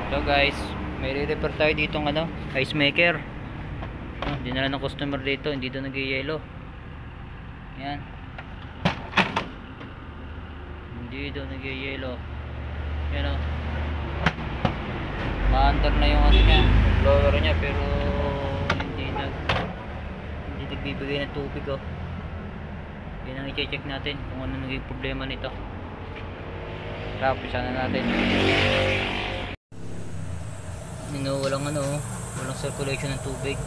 So guys, may re-repair tayo ditong ice maker. Dinala ng customer dito, hindi dito nag-yelo. Yan. Hindi dito nag-yelo. Yan o. Ma-under na yung niya, blower niya, pero hindi nagbibigay ng tubig oh. Yan ang i-check natin kung ano naging problema nito. Tapos na natin. Walang circulation ng tubig.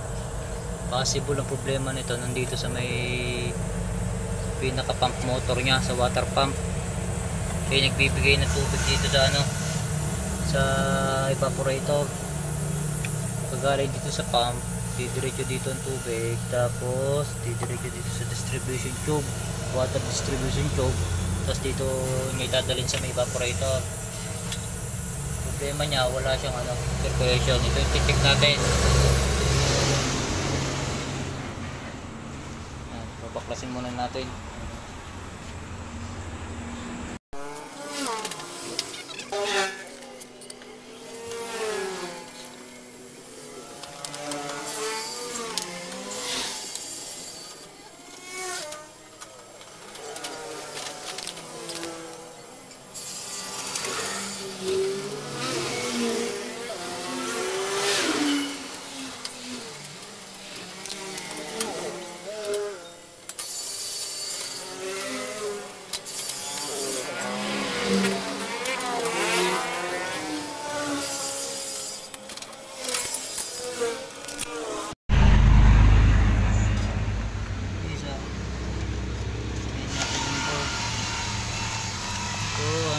Possible ang problema nito nandito sa may pinaka pump motor niya, sa water pump. Kaya nagbibigay ng tubig dito sa sa evaporator. Pagaling dito sa pump, didiretso dito ang tubig, tapos didiretso dito sa distribution tube, water distribution tube, tapos dito niya itadalhin sa may evaporator. Problema niya, wala siyang circulation. Ito yung titik natin. Babaklasin muna natin.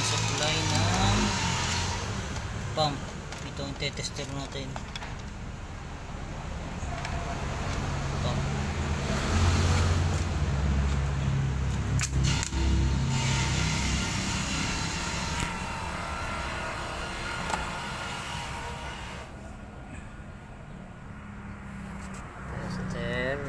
Supply ng pump. Ito ang tetester natin. Pump. Tester.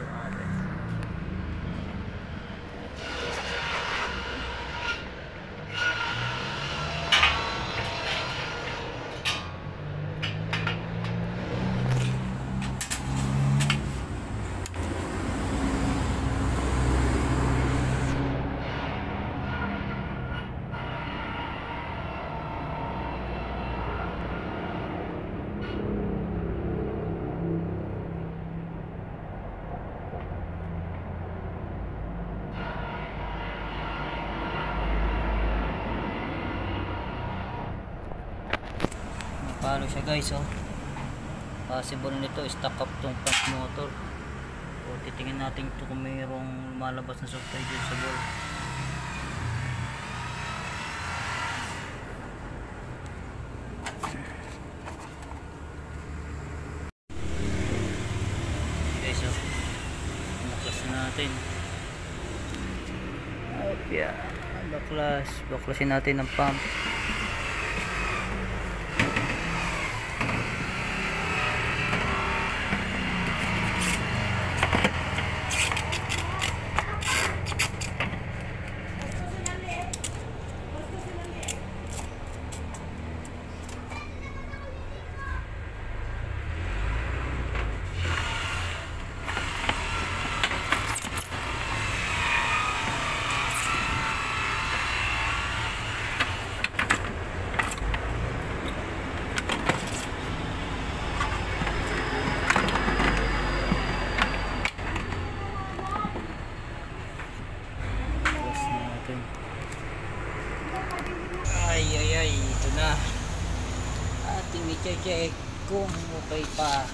Palo siya guys oh. Possible nito stock up tong pump motor. O titingnan natin ito kung mayroong lumalabas na supply dito sa ball. Guys oh, baklas na natin. Baklasin natin ang pump. Ay, ito na ating i-check kung okay pa.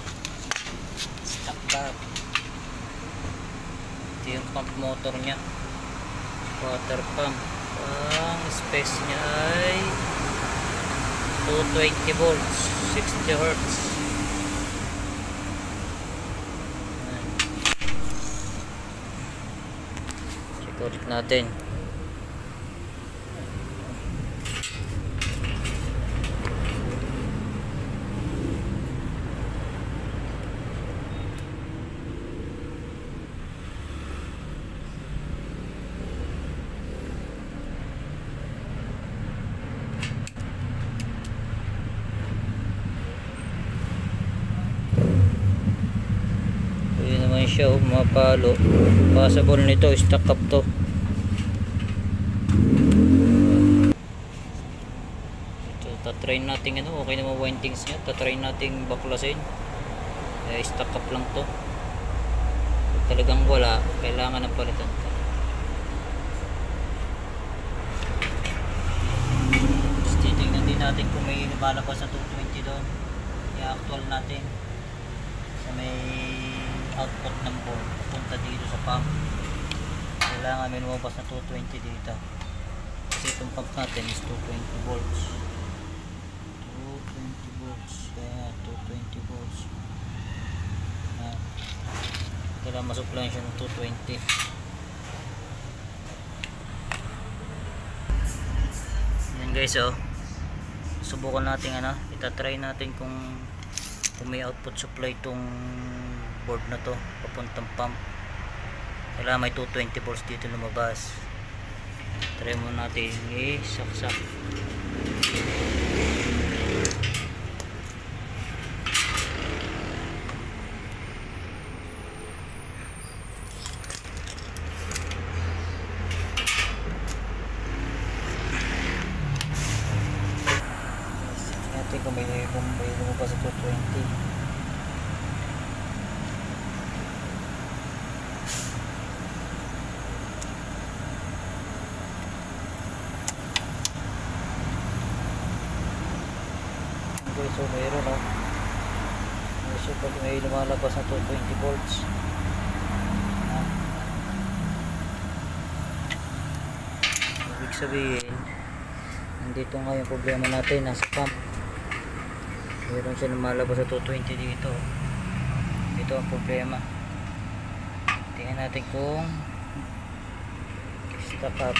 Stock up. Ito yung pump motor nya, water pump. Ang space nya ay 220 volts 60 Hz. Check ulit natin. siya, oh, mapalo. Possible nito, stuck up to. Ito, tatry natin ano, okay naman windings niya. Tatry natin baklasin. Stuck up lang to. Kung talagang wala, kailangan ng palitan to. Titingnan din natin kung may lumalabas sa 220 doon. I-actual natin sa may output ng board punta dito sa pump. Kailangan may lumabas na 220 dito kasi itong pump natin is 220 volts. 220 volts, kaya 220 volts. Kailangan masupply siya ng 220. Yan guys, oh, subukan natin ano, itatry natin kung may output supply itong board na to papuntang pump. Kailangan may 220 volts dito lumabas. Try mo natin i-saksak. Kung may lumabas sa 220. Okay, so mayroon, no? So pag may lumalabas na 220 volts, ibig sabihin nandito nga yung problema natin, nasa pump. Meron siya lumalabas sa 220 dito. Ito ang problema. Tingnan natin kung stuck up.